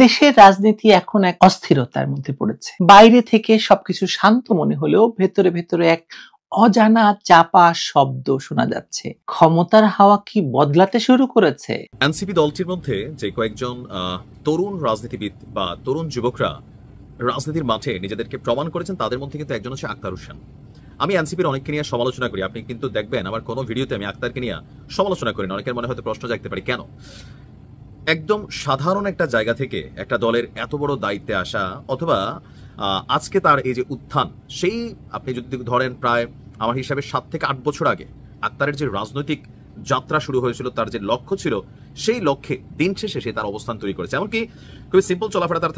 দেশের রাজনীতি এখন এক অস্থিরতার মধ্যে পড়েছে। বাইরে থেকে সবকিছু শান্ত মনে হলেও ভেতরে ভেতরে এক অজানা চাপা শব্দ শোনা যাচ্ছে। ক্ষমতার হাওয়া কি বদলাতে শুরু করেছে? এনসিপি দলটির মধ্যে যে কয়েকজন তরুণ রাজনীতিবিদ বা তরুণ যুবকরা রাজনীতির মাঠে নিজেদেরকে প্রমাণ করেছেন, তাদের মধ্যে কিন্তু একজন হচ্ছে আক্তার হোসেন। আমি এনসিপির অনেককে নিয়ে সমালোচনা করি, আপনি কিন্তু দেখবেন আমার কোনো ভিডিওতে আমি আক্তারকে নিয়ে সমালোচনা করি না। অনেকের মনে হয়তো প্রশ্ন জাগতে পারে কেন। একদম সাধারণ একটা জায়গা থেকে একটা দলের এত বড় দায়িত্বে আসা, অথবা আজকে তার এই যে উত্থান, সেই আপনি যদি ধরেন প্রায় আমার হিসাবে 7 থেকে 8 বছর আগে আক্তারের যে রাজনৈতিক যাত্রা শুরু হয়েছিল, তার যে লক্ষ্য ছিল, সেই লক্ষ্যে দিন শেষে সে তার অবস্থান তৈরি করেছে। এমনকি খুবই সিম্পল চলাফেরা তার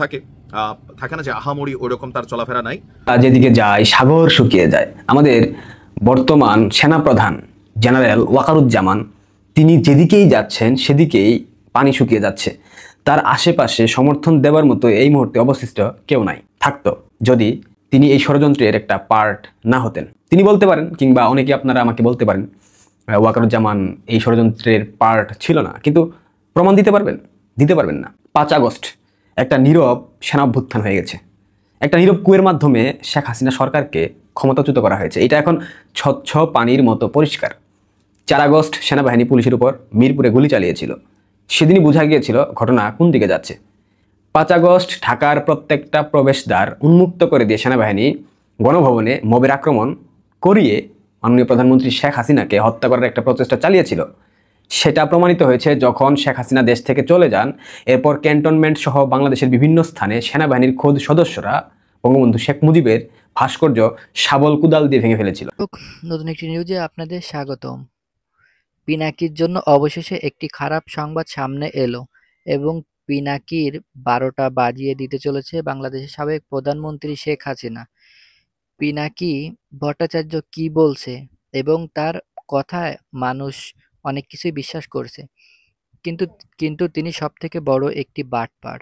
থাকে না যে আহামরি ওইরকম তার চলাফেরা নাই। যেদিকে যায় সাগর শুকিয়ে যায়। আমাদের বর্তমান সেনাপ্রধান জেনারেল ওয়াকারুজ্জামান তিনি যেদিকেই যাচ্ছেন সেদিকেই পানি শুকিয়ে যাচ্ছে। তার আশেপাশে সমর্থন দেওয়ার মতো এই মুহূর্তে অবশিষ্ট কেউ নাই। থাকতো যদি তিনি এই ষড়যন্ত্রের একটা পার্ট না হতেন। তিনি বলতে পারেন, কিংবা অনেকে আপনারা আমাকে বলতে পারেন ওয়াকারুজ্জামান এই ষড়যন্ত্রের পার্ট ছিল না, কিন্তু প্রমাণ দিতে পারবেন না। 5 আগস্ট একটা নীরব সেনাভ্যুত্থান হয়ে গেছে। একটা নীরব কুয়ের মাধ্যমে শেখ হাসিনা সরকারকে ক্ষমতাচ্যুত করা হয়েছে। এটা এখন স্বচ্ছ পানির মতো পরিষ্কার। 4 আগস্ট সেনাবাহিনী পুলিশের উপর মিরপুরে গুলি চালিয়েছিল। সেদিনই বোঝা গিয়েছিল ঘটনা কোন দিকে যাচ্ছে। 5 আগস্ট ঢাকার প্রত্যেকটা প্রবেশদ্বার উন্মুক্ত করে দিয়ে সেনাবাহিনী গণভবনে মবের আক্রমণ করিয়ে মাননীয় প্রধানমন্ত্রী শেখ হাসিনাকে হত্যা করার একটা প্রচেষ্টা চালিয়েছিল। সেটা প্রমাণিত হয়েছে যখন শেখ হাসিনা দেশ থেকে চলে যান। এরপর ক্যান্টনমেন্ট সহ বাংলাদেশের বিভিন্ন স্থানে সেনাবাহিনীর খোদ সদস্যরা বঙ্গবন্ধু শেখ মুজিবের ভাস্কর্য শাবল কুদাল দিয়ে ভেঙে ফেলেছিল। নতুন একটি নিউজে আপনাদের স্বাগতম। পিনাকির জন্য অবশেষে একটি খারাপ সংবাদ সামনে এলো এবং পিনাকির 12টা বাজিয়ে দিতে চলেছে বাংলাদেশের সাবেক প্রধানমন্ত্রী শেখ হাসিনা। পিনাকি ভট্টাচার্য কি বলছে এবং তার কথায় মানুষ অনেক কিছুই বিশ্বাস করছে, কিন্তু তিনি সবথেকে বড় একটি বাটপার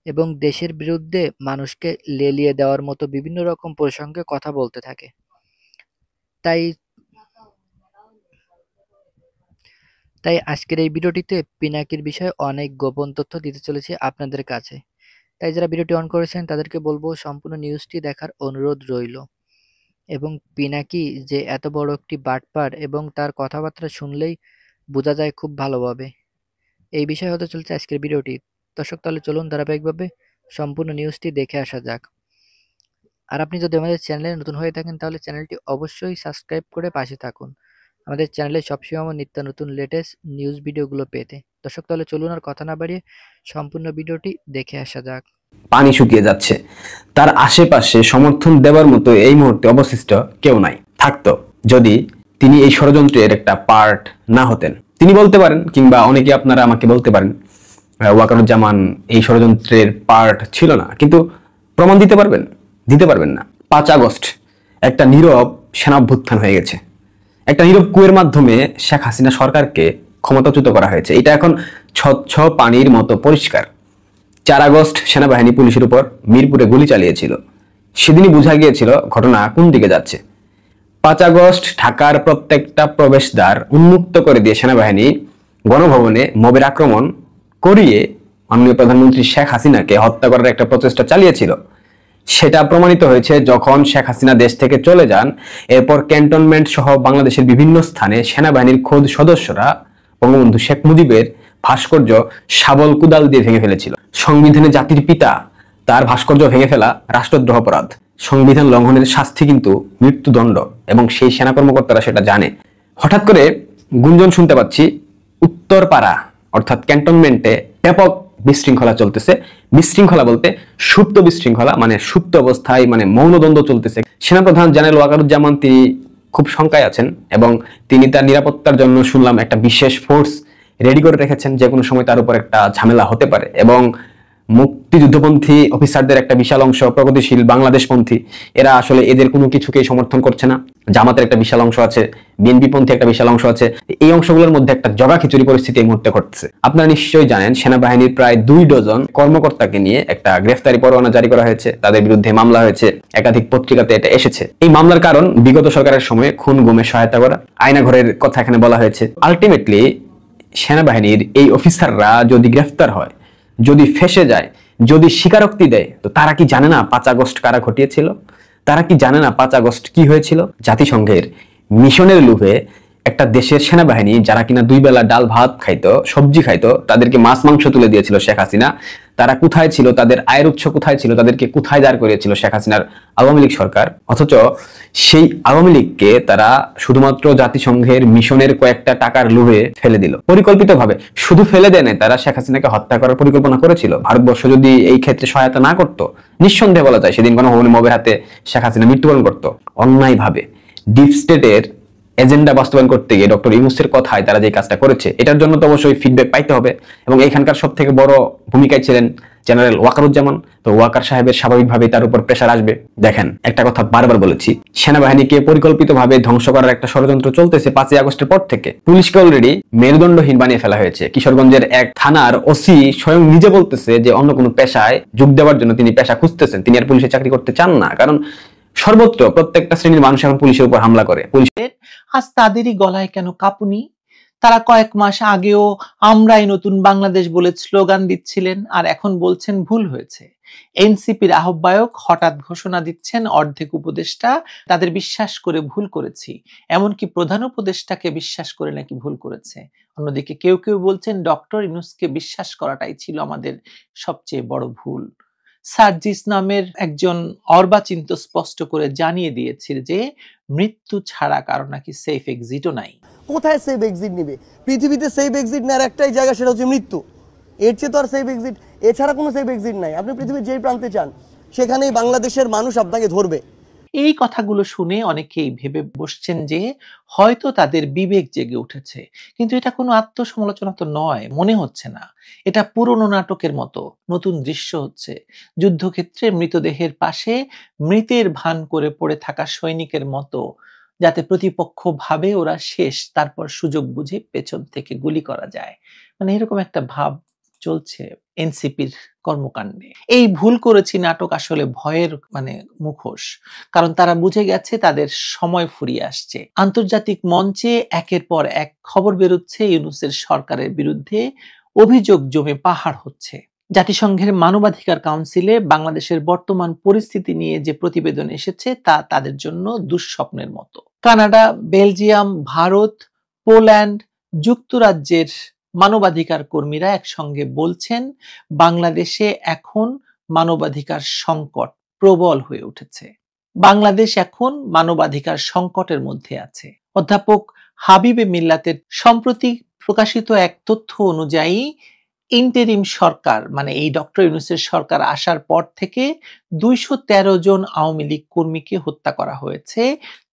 এবং দেশের বিরুদ্ধে মানুষকে লেলিয়ে দেওয়ার মতো বিভিন্ন রকম প্রসঙ্গে কথা বলতে থাকে। তাই আজকের এই ভিডিওটিতে পিনাকির বিষয়ে অনেক গোপন তথ্য দিতে চলেছি আপনাদের কাছে। তাই যারা ভিডিওটি অন করেছেন তাদেরকে বলবো সম্পূর্ণ নিউজটি দেখার অনুরোধ রইল। এবং পিনাকি যে এত বড় একটি বাটপার এবং তার কথাবার্তা শুনলেই বোঝা যায় খুব ভালোভাবে। এই বিষয়ে হতে চলছে আজকের ভিডিওটি। দর্শক, তাহলে চলুন ধারাবাহিকভাবে সম্পূর্ণ নিউজটি দেখে আসা যাক। আর আপনি যদি আমাদের চ্যানেলে নতুন হয়ে থাকেন তাহলে চ্যানেলটি অবশ্যই সাবস্ক্রাইব করে পাশে থাকুন আমাদের চ্যানেলে সবসময় নিত্য নতুন লেটেস্ট নিউজ ভিডিওগুলো পেতে। দর্শক, তাহলে চলুন আর কথা না বাড়িয়ে সম্পূর্ণ ভিডিওটি দেখে আসা যাক। পানি শুকিয়ে যাচ্ছে। তার আশেপাশে সমর্থন দেওয়ার মতো এই মুহূর্তে অবশিষ্ট কেউ নাই। থাকতো যদি তিনি এই ষড়যন্ত্রের একটা পার্ট না হতেন। তিনি বলতে পারেন, কিংবা অনেকে আপনারা আমাকে বলতে পারেন ওয়াকারুজ্জামান এই ষড়যন্ত্রের পার্ট ছিল না, কিন্তু প্রমাণ দিতে পারবেন না। 5 আগস্ট একটা নীরব সেনাভ্যুত্থান হয়ে গেছে। একটা নীরব কুয়ের মাধ্যমে শেখ হাসিনা সরকারকে ক্ষমতাচ্যুত করা হয়েছে। এটা এখন স্বচ্ছ পানির মতো পরিষ্কার। 4 আগস্ট সেনাবাহিনী পুলিশের উপর মিরপুরে গুলি চালিয়েছিল। সেদিনই বোঝা গিয়েছিল ঘটনা কোন দিকে যাচ্ছে। 5 আগস্ট ঢাকার প্রত্যেকটা প্রবেশদ্বার উন্মুক্ত করে দিয়ে সেনাবাহিনী গণভবনে মবের আক্রমণ করিয়ে মাননীয় প্রধানমন্ত্রী শেখ হাসিনাকে হত্যা করার একটা প্রচেষ্টা চালিয়েছিল। সেটা প্রমাণিত হয়েছে যখন শেখ হাসিনা দেশ থেকে চলে যান। এরপর ক্যান্টনমেন্ট সহ বাংলাদেশের বিভিন্ন স্থানে সেনাবাহিনীর খোদ সদস্যরা বঙ্গবন্ধু শেখ মুজিবের ভাস্কর্য শাবল কুদাল দিয়ে ভেঙে ফেলেছিল। সংবিধানে জাতির পিতা তার ভাস্কর্য ভেঙে ফেলা রাষ্ট্রদ্রোহ অপরাধ। সংবিধান লঙ্ঘনের শাস্তি কিন্তু মৃত্যুদণ্ড, এবং সেই সেনা কর্মকর্তারা সেটা জানে। হঠাৎ করে গুঞ্জন শুনতে পাচ্ছি উত্তরপাড়া অর্থাৎ ক্যান্টনমেন্টে ব্যাপক বিশৃঙ্খলা চলতেছে। বিশৃঙ্খলা বলতে সুপ্ত বিশৃঙ্খলা, মানে সুপ্ত অবস্থায়, মানে মৌনদ্বন্দ্ব চলতেছে। সেনাপ্রধান জেনারেল ওয়াকারুজ্জামান তিনি খুব শঙ্কায় আছেন এবং তিনি তার নিরাপত্তার জন্য শুনলাম একটা বিশেষ ফোর্স রেডি করে রেখেছেন। যে কোনো সময় তার উপর একটা ঝামেলা হতে পারে। এবং মুক্তিযুদ্ধপন্থী অফিসারদের একটা বিশাল অংশ প্রগতিশীল বাংলাদেশপন্থী, এরা আসলে এদের কোনো কিছুকেই সমর্থন করছে না। জামাতের একটা বিশাল অংশ আছে, বিএনপি পন্থী একটা বিশাল অংশ আছে। এই অংশগুলোর মধ্যে একটা জগা খিচুড়ি পরিস্থিতি এই মুহূর্তে ঘটছে। আপনারা নিশ্চয়ই জানেন সেনাবাহিনীর প্রায় 2 ডজন কর্মকর্তাকে নিয়ে একটা গ্রেফতারি পরোয়ানা জারি করা হয়েছে। তাদের বিরুদ্ধে মামলা হয়েছে, একাধিক পত্রিকাতে এটা এসেছে। এই মামলার কারণ বিগত সরকারের সময়ে খুন গুমে সহায়তা করা, আয়নাঘরের কথা এখানে বলা হয়েছে। আলটিমেটলি সেনাবাহিনীর এই অফিসাররা যদি গ্রেফতার হয় যদি ফেঁসে যায়, যদি স্বীকারোক্তি দেয়, তো তারা কি জানে না 5 আগস্ট কারা ঘটিয়েছিল? তারা কি জানে না 5 আগস্ট কি হয়েছিল? জাতিসংঘের মিশনের লোভে একটা দেশের সেনাবাহিনী, যারা কিনা 2 বেলা ডাল ভাত খাইতো, সবজি খাইতো, তাদেরকে মাছ মাংস তুলে দিয়েছিল শেখ হাসিনা। তারা কোথায় ছিল? তাদের আয়ের উৎস কোথায় ছিল? তাদেরকে কোথায় দাঁড় করিয়েছিল শেখ হাসিনার আওয়ামী লীগ সরকার? অথচ সেই আওয়ামী লীগকে তারা শুধুমাত্র জাতিসংঘের মিশনের কয়েকটা টাকার লোভে ফেলে দিল, পরিকল্পিতভাবে। শুধু ফেলে দেয় নাই, তারা শেখ হাসিনাকে হত্যা করার পরিকল্পনা করেছিল। ভারতবর্ষ যদি এই ক্ষেত্রে সহায়তা না করতো, নিঃসন্দেহে বলা যায় সেদিন গণভবনে মবের হাতে শেখ হাসিনা মৃত্যুবরণ করতো। অন্যায়ভাবে ডিপ স্টেটের এজেন্ডা বাস্তবায়ন করতে গিয়ে ডক্টর ইউনূসের কথায় তারা যে কাজটা করেছে, এটার জন্য তো অবশ্যই ফিডব্যাক পাইতে হবে। এবং এখানকার সব থেকে বড় ভূমিকায় ছিলেন জেনারেল ওয়াকারুজ্জামান। তো ওয়াকার সাহেবের স্বাভাবিকভাবেই তার উপর প্রেশার আসবে। দেখেন, একটা কথা বারবার বলেছি, সেনাবাহিনীকে পরিকল্পিতভাবে ধ্বংস করার একটা ষড়যন্ত্র চলতেছে 5 আগস্টের পর থেকে। পুলিশকে অলরেডি মেরুদণ্ডহীন বানিয়ে ফেলা হয়েছে। কিশোরগঞ্জের এক থানার ওসি স্বয়ং নিজে বলতেছে যে অন্য কোনো পেশায় যোগ দেওয়ার জন্য তিনি পেশা খুঁজতেছেন, তিনি আর পুলিশে চাকরি করতে চান না। কারণ সর্বত্র প্রত্যেকটা শ্রেণীর মানুষ এখন পুলিশের উপর হামলা করে। আজ তাদেরই গলায় কেন কাঁপুনি? তারা কয়েক মাস আগেও আমরাই নতুন বাংলাদেশ বলে স্লোগান দিচ্ছিলেন, আর এখন বলছেন ভুল হয়েছে। এনসিপির আহ্বায়ক হঠাৎ ঘোষণা দিচ্ছেন অর্ধেক উপদেষ্টা তাদের বিশ্বাস করে ভুল করেছি, এমনকি প্রধান উপদেষ্টাকে বিশ্বাস করে নাকি ভুল করেছে। অন্যদিকে কেউ কেউ বলছেন ডক্টর ইউনূসকে বিশ্বাস করাটাই ছিল আমাদের সবচেয়ে বড় ভুল। সার্জিস নামের একজন অর্বাচিন্ত স্পষ্ট করে জানিয়ে দিয়েছে যে মৃত্যু ছাড়া কারো নাকি সেফ এক্সিটও নাই। কোথায় সেফ এক্সিট নিবে? পৃথিবীতে সেফ এক্সিট নেওয়ার একটাই জায়গা, সেটা হচ্ছে মৃত্যু। এর চেয়ে তো আর সেফ এক্সিট, এছাড়া কোনো সেফ এক্সিট নাই। আপনি পৃথিবীর যেই প্রান্তে চান সেখানেই বাংলাদেশের মানুষ আপনাকে ধরবে। এই কথাগুলো শুনে অনেকেই ভেবে বসছেন যে হয়তো তাদের বিবেক জেগে উঠেছে, কিন্তু এটা কোনো আত্মসমালোচনা তো নয়, মনে হচ্ছে না। এটা পুরনো নাটকের মতো নতুন দৃশ্য হচ্ছে। যুদ্ধক্ষেত্রে মৃতদেহের পাশে মৃতের ভান করে পড়ে থাকা সৈনিকের মতো, যাতে প্রতিপক্ষ ভাবে ওরা শেষ, তারপর সুযোগ বুঝে পেছন থেকে গুলি করা যায়। মানে এরকম একটা ভাব চলছে এনসিপির কর্মকাণ্ডে। এই ভুল করেছি নাটক আসলে ভয়ের মুখোশ, কারণ তারা বুঝে গেছে তাদের সময় ফুরিয়ে আসছে। আন্তর্জাতিক মঞ্চে একের পর এক খবর বেরোচ্ছে ইউনূসের সরকারের বিরুদ্ধে, অভিযোগ জমে পাহাড় হচ্ছে। জাতিসংঘের মানবাধিকার কাউন্সিলে বাংলাদেশের বর্তমান পরিস্থিতি নিয়ে যে প্রতিবেদন এসেছে তা তাদের জন্য দুঃস্বপ্নের মতো। কানাডা, বেলজিয়াম, ভারত, পোল্যান্ড, যুক্তরাজ্যের মানবাধিকার কর্মীরা একসঙ্গে বলছেন বাংলাদেশে এখন মানবাধিকার সংকট প্রবল হয়ে উঠেছে। বাংলাদেশ এখন মানবাধিকার সংকটের মধ্যে আছে। অধ্যাপক হাবিবে মিল্লাতের সম্প্রতি প্রকাশিত এক তথ্য অনুযায়ী ইন্টেরিম সরকার এই ডক্টর ইউনূসের সরকার আসার পর থেকে 213 জন আওয়ামী লীগ কর্মীকে হত্যা করা হয়েছে,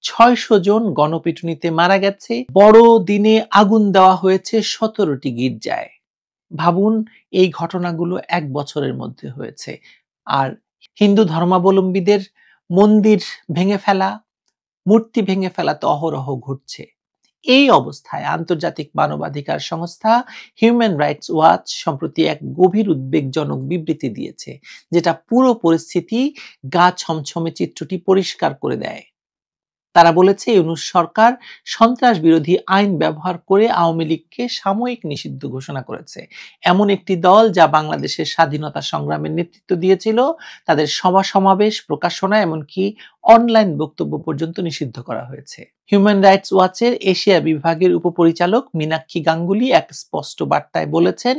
600 জন গণপিটুনিতে মারা গেছে, বড় দিনে আগুন দেওয়া হয়েছে 17টি গির্জায়। ভাবুন, এই ঘটনাগুলো 1 বছরের মধ্যে হয়েছে। আর হিন্দু ধর্মাবলম্বীদের মন্দির ভেঙে ফেলা, মূর্তি ভেঙে ফেলা তো অহরহ ঘটছে। এই অবস্থায় আন্তর্জাতিক মানবাধিকার সংস্থা হিউম্যান রাইটস ওয়াচ সম্প্রতি এক গভীর উদ্বেগজনক বিবৃতি দিয়েছে, যেটা পুরো পরিস্থিতি গা ছমছমে চিত্রটি পরিষ্কার করে দেয়। তারা বলেছে ইউনূস সরকার সন্ত্রাস বিরোধী আইন ব্যবহার করে আওয়ামী লীগকে সাময়িক নিষিদ্ধ ঘোষণা করেছে। এমন একটি দল যা বাংলাদেশের স্বাধীনতা সংগ্রামের নেতৃত্ব দিয়েছিল, তাদের সভা সমাবেশ, প্রকাশনা, এমনকি অনলাইন বক্তব্য পর্যন্ত নিষিদ্ধ করা হয়েছে। হিউম্যান রাইটস ওয়াচের এশিয়া বিভাগের উপপরিচালক মীনাক্ষী গাঙ্গুলি এক স্পষ্ট বার্তায় বলেছেন,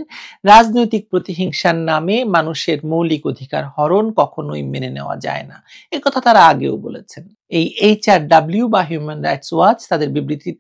রাজনৈতিক প্রতিহিংসার নামে মানুষের মৌলিক অধিকার হরণ কখনোই মেনে নেওয়া যায় না। একথা তারা আগেও বলেছেন। এই HRW বা হিউম্যান রাইটস ওয়াচ তাদের বিবৃতি